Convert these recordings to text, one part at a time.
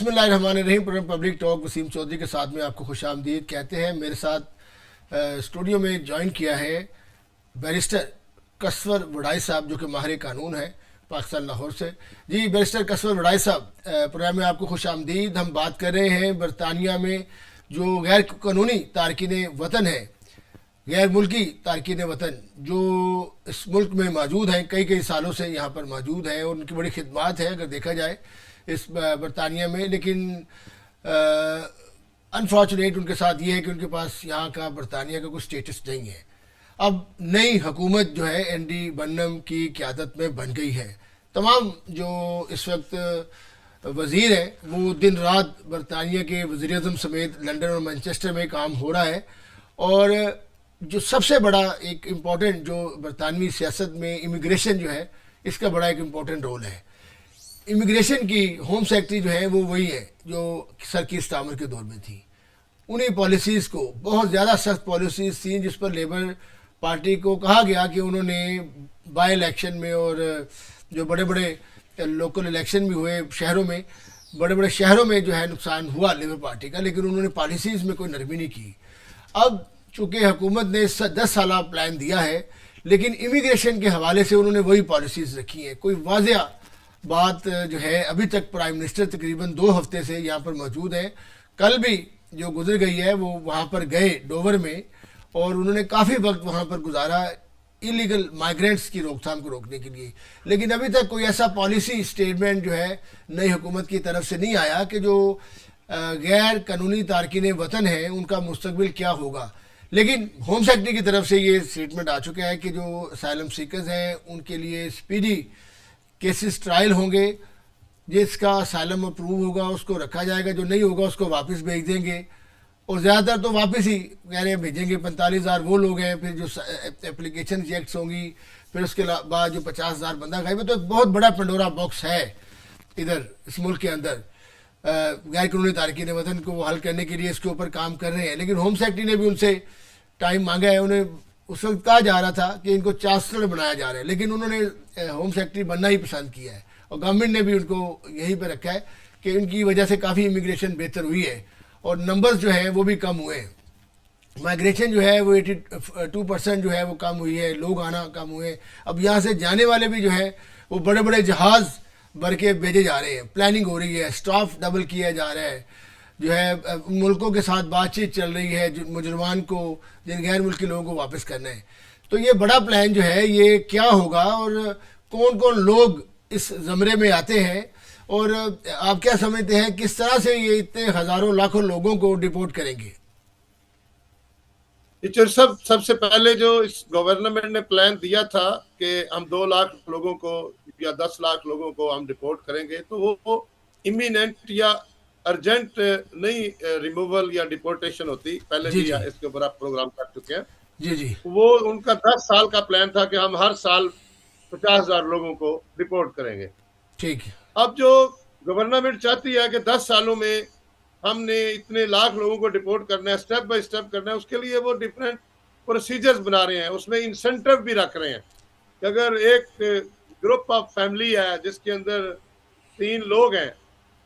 बिस्मिल्लाहिर्रहमानिर्रहीम। Programme public talk Waseem Chaudhary के साथ में आपको खुश आमदीद कहते हैं। मेरे साथ स्टूडियो में ज्वाइन किया है बैरिस्टर कसवर वड़ाई साहब, जो कि माहिर कानून है पाकिस्तान लाहौर से। जी बैरिस्टर कसवर वड़ाई साहब, प्रोग्राम में आपको खुश आमदीद। हम बात कर रहे हैं बरतानिया में जो गैर कानूनी तारकिन वतन है, गैर मुल्की तारकिन वतन जो इस मुल्क में मौजूद हैं, कई कई सालों से यहाँ पर मौजूद हैं और उनकी बड़ी खिदमत है अगर देखा जाए इस बरतानिया में। लेकिन अनफॉर्चुनेट उनके साथ ये है कि उनके पास यहाँ का बरतानिया का कुछ स्टेटस नहीं है। अब नई हुकूमत जो है एंडी बर्नम की क़यादत में बन गई है। तमाम जो इस वक्त वज़ीर हैं वो दिन रात बरतानिया के वज़ीर-ए-आज़म समेत लंदन और मैनचेस्टर में काम हो रहा है। और जो सबसे बड़ा एक इम्पॉर्टेंट जो बरतानवी सियासत में इमिग्रेशन जो है, इसका बड़ा एक इम्पॉर्टेंट रोल है। इमिग्रेशन की होम सेक्रेटरी जो है वो वही है जो सर की स्टामर के दौर में थी। उन्हीं पॉलिसीज़ को, बहुत ज़्यादा सख्त पॉलिसीज़ थी जिस पर लेबर पार्टी को कहा गया कि उन्होंने बाई इलेक्शन में और जो बड़े बड़े लोकल इलेक्शन भी हुए शहरों में, बड़े बड़े शहरों में जो है नुकसान हुआ लेबर पार्टी का, लेकिन उन्होंने पॉलिसीज़ में कोई नरमी नहीं की। अब चूँकि हुकूमत ने 10 साल प्लान दिया है, लेकिन इमिग्रेशन के हवाले से उन्होंने वही पॉलिसीज़ रखी हैं। कोई वाज़ेह बात जो है अभी तक प्राइम मिनिस्टर तकरीबन 2 हफ्ते से यहाँ पर मौजूद हैं। कल भी जो गुजर गई है वो वहाँ पर गए डोवर में और उन्होंने काफ़ी वक्त वहाँ पर गुजारा इलीगल माइग्रेंट्स की रोकथाम को रोकने के लिए। लेकिन अभी तक कोई ऐसा पॉलिसी स्टेटमेंट जो है नई हुकूमत की तरफ से नहीं आया कि जो गैर कानूनी तारकिन वतन हैं उनका मुस्तकबिल क्या होगा। लेकिन होम सेक्रेटरी की तरफ से ये स्टेटमेंट आ चुका है कि जो असाइलम सीकर्स हैं उनके लिए स्पीडी केसेस ट्रायल होंगे, जिसका असाइलम अप्रूव होगा उसको रखा जाएगा, जो नहीं होगा उसको वापस भेज देंगे। और ज़्यादातर तो वापस ही कह रहे हैं भेजेंगे। 45,000 वो लोग हैं, फिर जो एप्लीकेशन रिजेक्ट्स होंगी, फिर उसके बाद जो 50,000 बंदा खाएगा। तो एक बहुत बड़ा पंडोरा बॉक्स है इधर इस मुल्क के अंदर। गैर कानूनी तारकिन वतन को वो हल करने के लिए इसके ऊपर काम कर रहे हैं। लेकिन होम सेक्रेटरी ने भी उनसे टाइम मांगा है। उन्हें उस वक्त कहा जा रहा था कि इनको चांसलर बनाया जा रहा है, लेकिन उन्होंने होम सेक्रेटरी बनना ही पसंद किया है और गवर्नमेंट ने भी उनको यहीं पर रखा है कि उनकी वजह से काफ़ी इमिग्रेशन बेहतर हुई है और नंबर्स जो हैं वो भी कम हुए हैं। माइग्रेशन जो है वो 82% जो है वो कम हुई है, लोग आना कम हुए। अब यहाँ से जाने वाले भी जो है वो बड़े बड़े जहाज़ भर के भेजे जा रहे हैं। प्लानिंग हो रही है, स्टाफ डबल किया जा रहा है, जो है मुल्कों के साथ बातचीत चल रही है जो मुजरमान को, जिन गैर मुल्की लोगों को वापस करना है। तो ये बड़ा प्लान जो है ये क्या होगा और कौन कौन लोग इस ज़मरे में आते हैं और आप क्या समझते हैं किस तरह से ये इतने हज़ारों लाखों लोगों को डिपोर्ट करेंगे? टीचर साहब, सबसे पहले जो इस गवर्नमेंट ने प्लान दिया था कि हम 2 लाख लोगों को या 10 लाख लोगों को हम डिपोर्ट करेंगे, तो वो इमिनेंट या अर्जेंट नहीं रिमूवल या डिपोर्टेशन होती। पहले भी इसके ऊपर आप प्रोग्राम कर चुके हैं। जी जी। वो उनका 10 साल का प्लान था कि हम हर साल 50,000 लोगों को डिपोर्ट करेंगे। ठीक है। अब जो गवर्नमेंट चाहती है कि 10 सालों में हमने इतने लाख लोगों को डिपोर्ट करना है, स्टेप बाय स्टेप करना है, उसके लिए वो डिफरेंट प्रोसीजर्स बना रहे हैं। उसमें इंसेंटिव भी रख रहे हैं कि अगर एक ग्रुप ऑफ फैमिली है जिसके अंदर 3 लोग हैं,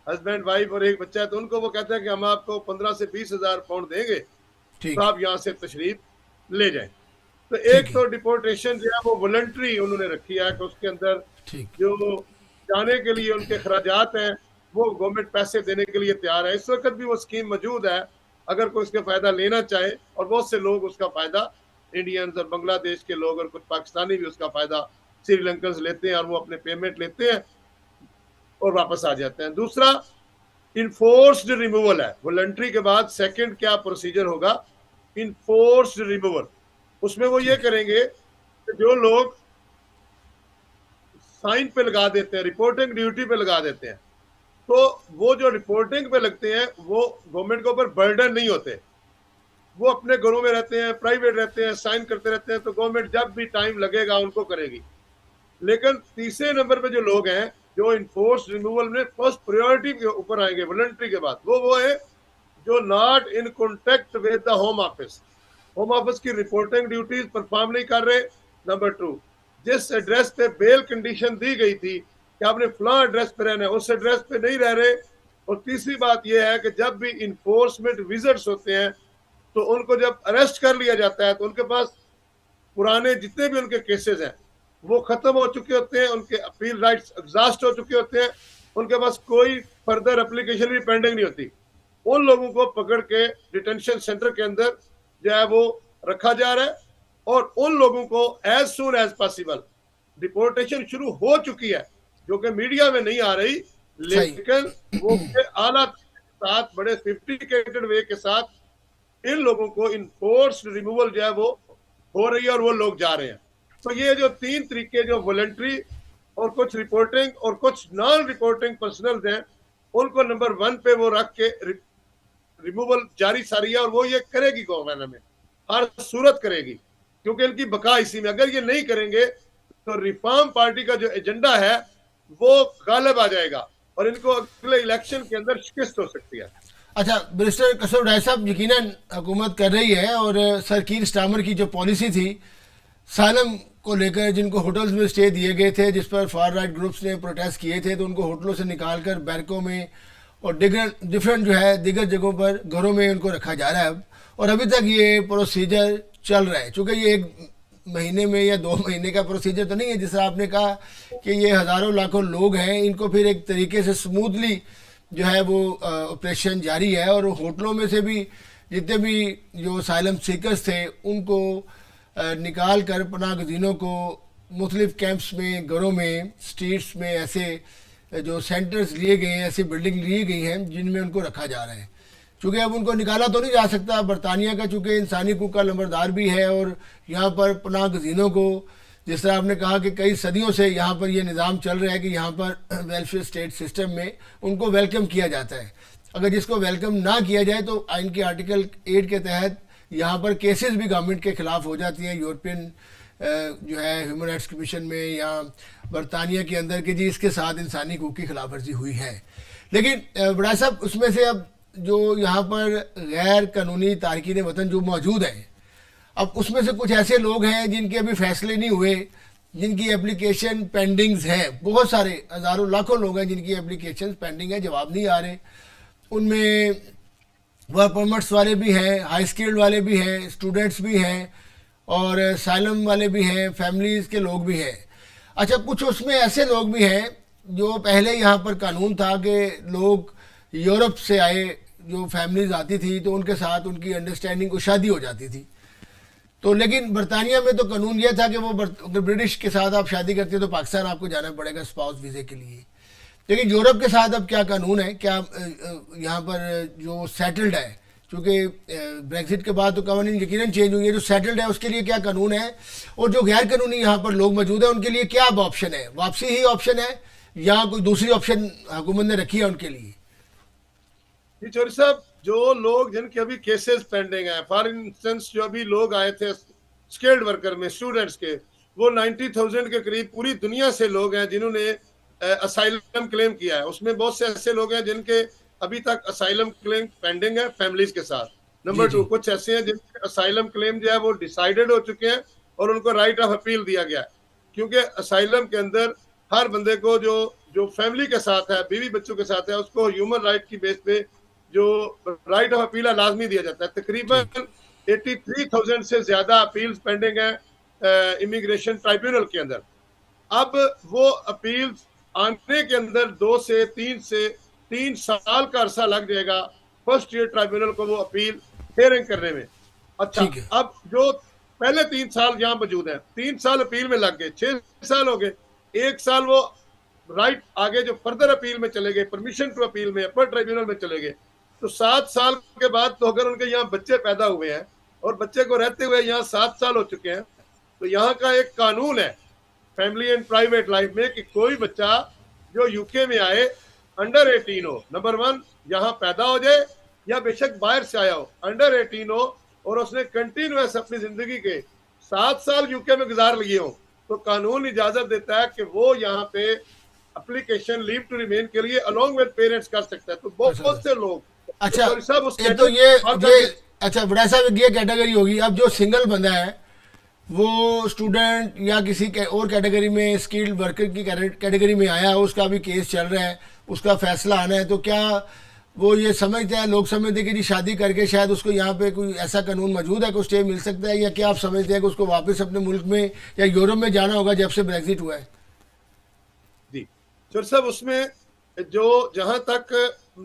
हस्बैंड वाइफ और एक बच्चा है, तो उनको वो कहते हैं कि हम आपको 15 से 20,000 पाउंड देंगे, तो आप यहाँ से तशरीफ ले जाएं। तो एक तो डिपोर्टेशन जो है वो वॉलंटरी उन्होंने रखी है कि उसके अंदर जो जाने के लिए उनके खर्चात हैं वो गवर्नमेंट पैसे देने के लिए तैयार है। इस वक्त भी वो स्कीम मौजूद है, अगर कोई उसका फ़ायदा लेना चाहे, और बहुत से लोग उसका फ़ायदा, इंडियंस और बांग्लादेश के लोग और कुछ पाकिस्तानी भी उसका फ़ायदा, श्रीलंकन्स लेते हैं और वो अपने पेमेंट लेते हैं और वापस आ जाते हैं। दूसरा इन्फोर्स्ड रिमूवल है। वॉलंटरी के बाद सेकंड क्या प्रोसीजर होगा, इन्फोर्स्ड रिमूवल। उसमें वो ये करेंगे कि जो लोग साइन पे लगा देते हैं, रिपोर्टिंग ड्यूटी पे लगा देते हैं, तो वो जो रिपोर्टिंग पे लगते हैं वो गवर्नमेंट के ऊपर बर्डन नहीं होते। वो अपने घरों में रहते हैं, प्राइवेट रहते हैं, साइन करते रहते हैं, तो गवर्नमेंट जब भी टाइम लगेगा उनको करेगी। लेकिन तीसरे नंबर पे जो लोग हैं जो इन्फोर्स रिमूवल में फर्स्ट प्रायोरिटी के ऊपर आएंगे वॉलंटरी के बाद, वो है जो not in contact with the home office, home office की रिपोर्टिंग ड्यूटीज परफॉर्म नहीं कर रहे। नंबर 2, जिस एड्रेस पे बेल कंडीशन दी गई थी कि आपने फलां एड्रेस पे रहना है, उस एड्रेस पे नहीं रह रहे, और तीसरी बात यह है कि जब भी इन्फोर्समेंट विजिट्स होते हैं तो उनको जब अरेस्ट कर लिया जाता है तो उनके पास पुराने जितने भी उनके केसेस हैं वो खत्म हो चुके होते हैं, उनके अपील राइट्स एग्जॉस्ट हो चुके होते हैं, उनके पास कोई फर्दर एप्लीकेशन भी पेंडिंग नहीं होती। उन लोगों को पकड़ के डिटेंशन सेंटर के अंदर जो है वो रखा जा रहा है और उन लोगों को as soon as possible deportation शुरू हो चुकी है, जो कि मीडिया में नहीं आ रही, लेकिन वो आला के साथ बड़े सोफिस्टिकेटेड वे के साथ इन लोगों को इनफोर्स्ड रिमूवल जो है वो हो रही है और वो लोग जा रहे हैं। तो ये जो तीन तरीके, जो वॉलंटरी और कुछ रिपोर्टिंग और कुछ नॉन रिपोर्टिंग पर्सनल हैं, उनको नंबर 1 पे वो रख के रिमूवल जारी सारी है और वो ये करेगी गवर्नमेंट में, हर सूरत करेगी, क्योंकि इनकी बका इसी में। अगर ये नहीं करेंगे तो रिफॉर्म पार्टी का जो एजेंडा है वो गालिब आ जाएगा और इनको अगले इलेक्शन के अंदर शिकस्त हो सकती है। अच्छा बैरिस्टर कसर राय साहब, यकीनन हुकूमत कर रही है और सर कीर स्टार्मर की जो पॉलिसी थी सालम को लेकर, जिनको होटल्स में स्टे दिए गए थे, जिस पर फार राइट ग्रुप्स ने प्रोटेस्ट किए थे, तो उनको होटलों से निकाल कर बैरकों में और डिफरेंट जो है दिगर जगहों पर घरों में उनको रखा जा रहा है अब। और अभी तक ये प्रोसीजर चल रहा है, चूँकि ये 1 महीने में या 2 महीने का प्रोसीजर तो नहीं है, जिस तरह आपने कहा कि ये हज़ारों लाखों लोग हैं, इनको फिर एक तरीके से स्मूथली जो है वो ऑपरेशन जारी है। और होटलों में से भी जितने भी जो साइलम सीकर्स थे उनको निकाल कर पनाह गज़ीनों को मुख्तलिफ़ कैंप्स में, घरों में, स्ट्रीट्स में ऐसे जो सेंटर्स लिए गए हैं, ऐसी बिल्डिंग ली गई हैं जिनमें उनको रखा जा रहा है। चूँकि अब उनको निकाला तो नहीं जा सकता, बरतानिया का चूँकि इंसानी हकूक़ का नंबरदार भी है और यहाँ पर पनाह गज़ीनों को, जिस तरह आपने कहा कि कई सदियों से यहाँ पर ये निज़ाम चल रहा है कि यहाँ पर वेलफेयर स्टेट सिस्टम में उनको वेलकम किया जाता है। अगर जिसको वेलकम ना किया जाए तो आइन के आर्टिकल 8 के तहत यहाँ पर केसेस भी गवर्नमेंट के ख़िलाफ़ हो जाती हैं, यूरोपियन जो है ह्यूमन राइट्स कमीशन में या बरतानिया के अंदर कि जी इसके साथ इंसानी हकूक़ की खिलाफ वर्जी हुई है। लेकिन बड़ा साहब, उसमें से अब जो यहाँ पर गैर कानूनी तारकीन वतन जो मौजूद हैं, अब उसमें से कुछ ऐसे लोग हैं जिनके अभी फैसले नहीं हुए, जिनकी एप्लीकेशन पेंडिंग्स हैं, बहुत सारे हज़ारों लाखों लोग हैं जिनकी एप्लीकेशन पेंडिंग है, जवाब नहीं आ रहे। उनमें वर्क परमिट्स वाले भी हैं, हाई स्किल्ड वाले भी हैं, स्टूडेंट्स भी हैं और साइलम वाले भी हैं, फैमिलीज़ के लोग भी हैं। अच्छा, कुछ उसमें ऐसे लोग भी हैं जो पहले यहाँ पर कानून था कि लोग यूरोप से आए, जो फैमिलीज़ आती थी तो उनके साथ उनकी अंडरस्टैंडिंग को शादी हो जाती थी। तो लेकिन बरतानिया में तो कानून यह था कि वो अगर ब्रिटिश के साथ आप शादी करते हैं तो पाकिस्तान आपको जाना पड़ेगा स्पाउस वीज़े के लिए। लेकिन यूरोप के साथ अब क्या कानून है, क्या यहाँ पर जो सेटल्ड है, क्योंकि ब्रेक्सिट के बाद तो कानून यकीनन चेंज हुई है, जो सेटल्ड है उसके लिए क्या कानून है, और जो गैर कानूनी यहाँ पर लोग मौजूद हैं उनके लिए क्या अब ऑप्शन है? वापसी ही ऑप्शन है या कोई दूसरी ऑप्शन हुकूमत ने रखी है उनके लिए? जी चौधरी साहब, जो लोग जिनके अभी केसेस पेंडिंग हैं, फॉर इंस्टेंस जो अभी लोग आए थे स्किल्ड वर्कर में, स्टूडेंट्स के, वो 90,000 के करीब पूरी दुनिया से लोग हैं जिन्होंने असाइलम क्लेम किया है। उसमें बहुत से ऐसे लोग हैं जिनके अभी तक असाइलम क्लेम पेंडिंग है फैमिलीज के साथ। नंबर 2, कुछ ऐसे हैं जिनके असाइलम क्लेम जो है वो डिसाइडेड हो चुके हैं और उनको राइट ऑफ अपील दिया गया है, क्योंकि असाइलम के अंदर हर बंदे को जो फैमिली के साथ है, बीवी बच्चों के साथ है, उसको ह्यूमन राइट की बेस पे जो राइट ऑफ अपील लाजमी दिया जाता है। तकरीबन 83,000 से ज्यादा अपील्स पेंडिंग है इमिग्रेशन ट्राइब्यूनल के अंदर। अब वो अपील्स आने के अंदर 2 से 3 साल का अरसा लग जाएगा फर्स्ट ईयर ट्राइब्यूनल को वो अपील हेयरिंग करने में। अच्छा, अब जो पहले 3 साल यहाँ मौजूद है, 3 साल अपील में लग गए, 6 साल हो गए, 1 साल वो राइट आगे जो फर्दर अपील में चले गए, परमिशन टू अपील में, अपर ट्राइब्यूनल में चले गए। तो 7 साल के बाद तो अगर उनके यहाँ बच्चे पैदा हुए हैं और बच्चे को रहते हुए यहाँ 7 साल हो चुके हैं, तो यहाँ का एक कानून है फैमिली एंड प्राइवेट लाइफ में कि कोई बच्चा जो यूके में आए अंडर 18 हो, नंबर 1 यहाँ पैदा हो जाए या बेशक बाहर से आया हो, अंडर 18 हो और उसने कंटिन्यूअस अपनी जिंदगी के 7 साल यूके में गुजार लिए हो, तो कानून इजाजत देता है कि वो यहाँ पे एप्लीकेशन लीव टू रिमेन के लिए अलोंग विद पेरेंट्स कर सकता है। तो बहुत से लोग, अच्छा तो ये अच्छा बड़ा साहब ये कैटेगरी होगी। अब जो सिंगल बंदा है वो स्टूडेंट या किसी और कैटेगरी में स्किल्ड वर्कर की कैटेगरी में आया है, उसका भी केस चल रहा है, उसका फैसला आना है, तो क्या वो ये समझते हैं, लोग समझते हैं कि जी शादी करके शायद उसको यहाँ पे कोई ऐसा कानून मौजूद है कि स्टे मिल सकता है, या क्या आप समझते हैं कि उसको वापस अपने मुल्क में या यूरोप में जाना होगा जब से ब्रेग्जिट हुआ है? जी सर साहब, उसमें जो जहां तक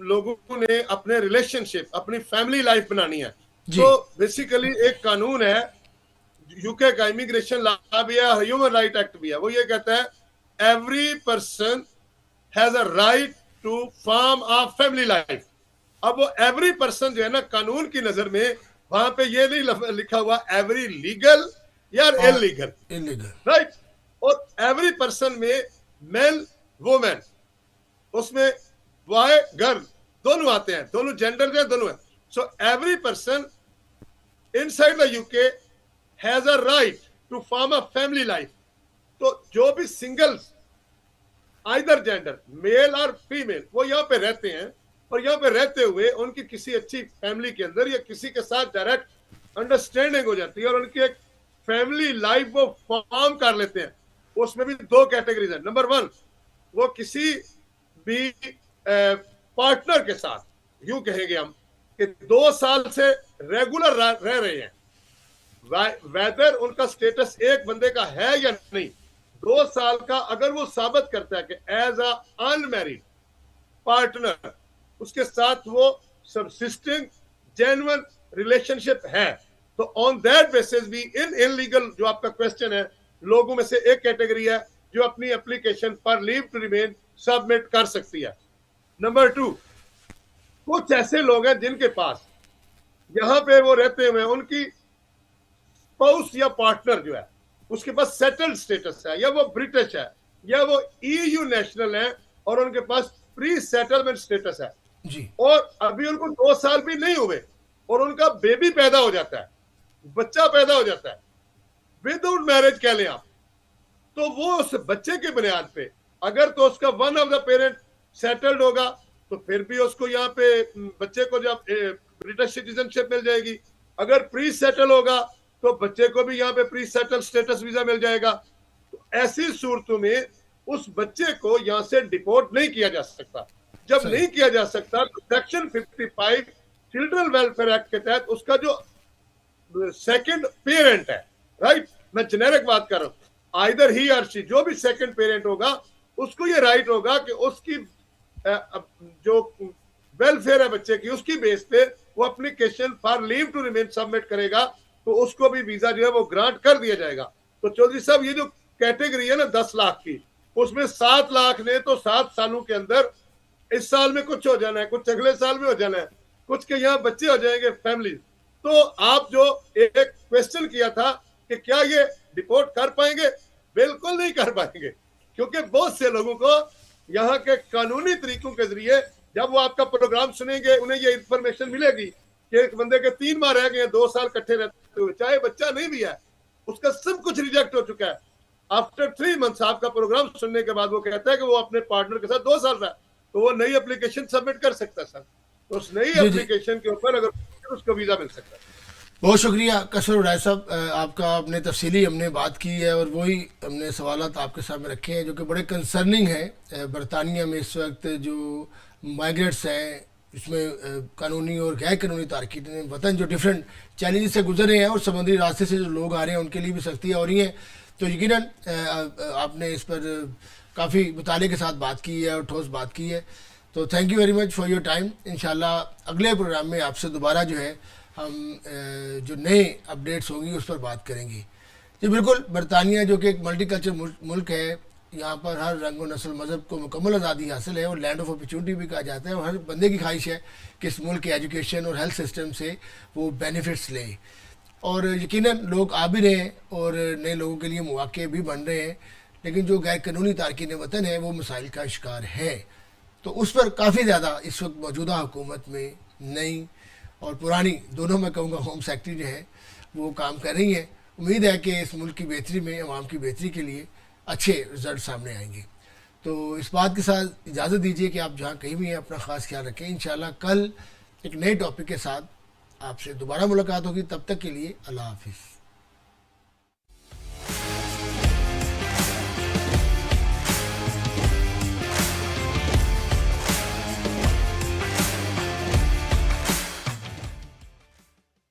लोगों ने अपने रिलेशनशिप, अपनी फैमिली लाइफ बनानी है, जी। तो बेसिकली एक कानून है यूके का, इमिग्रेशन लॉ भी है, ह्यूमन राइट एक्ट भी है। वो ये कहता है every person has a right to form a family life. अब वो एवरी पर्सन जो है ना, कानून की नजर में वहां पे ये नहीं लिखा हुआ एवरी लीगल या इलीगल, इलीगल, राइट। और एवरी पर्सन में मेल वुमेन, उसमें बॉय गर्ल दोनों आते हैं, दोनों जेंडर जो है दोनों है। So every person inside the UK has a right to form a family life. तो जो भी सिंगल्स आइदर जेंडर मेल और फीमेल वो यहाँ पे रहते हैं, और यहाँ पे रहते हुए उनकी किसी अच्छी फैमिली के अंदर या किसी के साथ डायरेक्ट अंडरस्टैंडिंग हो जाती है और उनकी एक फैमिली लाइफ वो फॉर्म कर लेते हैं। उसमें भी दो कैटेगरीज है। नंबर वन, वो किसी भी पार्टनर के साथ, यूं कहेंगे हम कि 2 साल से रेगुलर रह रहे हैं, वेदर उनका स्टेटस एक बंदे का है या नहीं, 2 साल का अगर वो साबित करता है कि एज अ अनमैरिड पार्टनर उसके साथ वो सबसिस्टिंग जेन्युइन रिलेशनशिप है, तो ऑन दैट बेसिस भी इन इनलीगल, जो आपका क्वेश्चन है, लोगों में से एक कैटेगरी है जो अपनी एप्लीकेशन पर लीव टू रिमेन सबमिट कर सकती है। नंबर 2, कुछ ऐसे लोग हैं जिनके पास यहां पे वो रहते हुए उनकी स्पाउस या पार्टनर जो है उसके पास सेटल्ड स्टेटस है, या वो ब्रिटिश है या वो ईयू नेशनल है और उनके पास प्री सेटलमेंट स्टेटस है जी, और अभी उनको 2 साल भी नहीं हुए और उनका बेबी पैदा हो जाता है, बच्चा पैदा हो जाता है विदाउट मैरिज कह लें आप, तो वो उस बच्चे के बुनियाद पे अगर तो उसका one of the parent settled होगा तो फिर भी उसको यहाँ पे बच्चे को जब ब्रिटिश सिटीजनशिप मिल जाएगी। अगर प्री सेटल होगा तो बच्चे को भी यहाँ पे प्री सेटल स्टेटस वीजा मिल जाएगा। तो ऐसी सूरतों में उस बच्चे को यहाँ से डिपोर्ट नहीं किया जा सकता। जब सही। नहीं किया जा सकता तो सेक्शन 55 चिल्ड्रन वेलफेयर एक्ट के तहत उसका जो सेकंड पेरेंट है, राइट, मैं जेनेरिक बात कर रहा हूं, आइदर ही और शी, जो भी सेकंड पेरेंट होगा उसको ये राइट होगा कि उसकी जो वेलफेयर है बच्चे की, उसकी बेस पे वो application for leave to remain submit करेगा तो उसको भी वीजा जो है वो ग्रांट कर दिया जाएगा। तो चौधरी साहब, ये जो कैटेगरी है ना 10 लाख की, उसमें 7 लाख ने तो 7 सालों के अंदर, इस साल में कुछ हो जाना है, कुछ अगले साल में हो जाना है, कुछ के यहाँ बच्चे हो जाएंगे फैमिली। तो आप जो एक क्वेश्चन किया था कि क्या ये डिपोर्ट कर पाएंगे, बिल्कुल नहीं कर पाएंगे, क्योंकि बहुत से लोगों को यहाँ के कानूनी तरीकों के जरिए जब वो आपका प्रोग्राम सुनेंगे उन्हें ये इंफॉर्मेशन मिलेगी कि एक बंदे के 3 माह रह गए, 2 साल इकट्ठे रहते हुए, चाहे बच्चा नहीं भी है, उसका सब कुछ रिजेक्ट हो चुका है। आफ्टर 3 मंथ्स आपका प्रोग्राम सुनने के बाद वो कहता है कि वो अपने पार्टनर के साथ 2 साल रहा, तो वो नई एप्लीकेशन सबमिट कर सकता है सर। तो उस नई एप्लीकेशन के ऊपर अगर उसको वीजा मिल सकता है। बहुत शुक्रिया कसर राय साहब, आपका अपने तफसीली हमने बात की है और वही हमने सवालात आपके सामने रखे हैं जो कि बड़े कंसर्निंग है। बरतानिया में इस वक्त जो माइग्रेट्स हैं, इसमें कानूनी और गैर कानूनी तारकीन वतन जो डिफरेंट चैलेंज से गुजर रहे हैं और समुद्री रास्ते से जो लोग आ रहे हैं उनके लिए भी सख्तियाँ हो रही हैं। तो यकीनन आपने इस पर काफ़ी मुताले के साथ बात की है और ठोस बात की है। तो thank you very much for your time. इंशाल्लाह अगले प्रोग्राम में आपसे दोबारा जो है हम जो नए अपडेट्स होंगी उस पर बात करेंगे। जी बिल्कुल, बरतानिया जो कि एक मल्टीकल्चर मुल्क है, यहाँ पर हर रंग व नस्ल मज़हब को मुकम्मल आज़ादी हासिल है और लैंड ऑफ अपॉर्चुनिटी भी कहा जाता है, और हर बंदे की ख्वाहिश है कि इस मुल्क के एजुकेशन और हेल्थ सिस्टम से वो बेनिफिट्स ले। और यकीनन लोग आ भी रहे हैं और नए लोगों के लिए मौके भी बन रहे हैं, लेकिन जो गैर कानूनी तारकीन वतन है वो मसाइल का शिकार है। तो उस पर काफ़ी ज़्यादा इस वक्त मौजूदा हुकूमत में नई और पुरानी दोनों मैं कहूँगा होम सेक्रेटरी जो है वो काम कर रही हैं। उम्मीद है कि इस मुल्क की बेहतरी में, अवाम की बेहतरी के लिए अच्छे रिजल्ट सामने आएंगे। तो इस बात के साथ इजाज़त दीजिए कि आप जहाँ कहीं भी हैं अपना ख़ास ख्याल रखें। इंशाल्लाह कल एक नए टॉपिक के साथ आपसे दोबारा मुलाकात होगी। तब तक के लिए अल्लाह हाफिज़।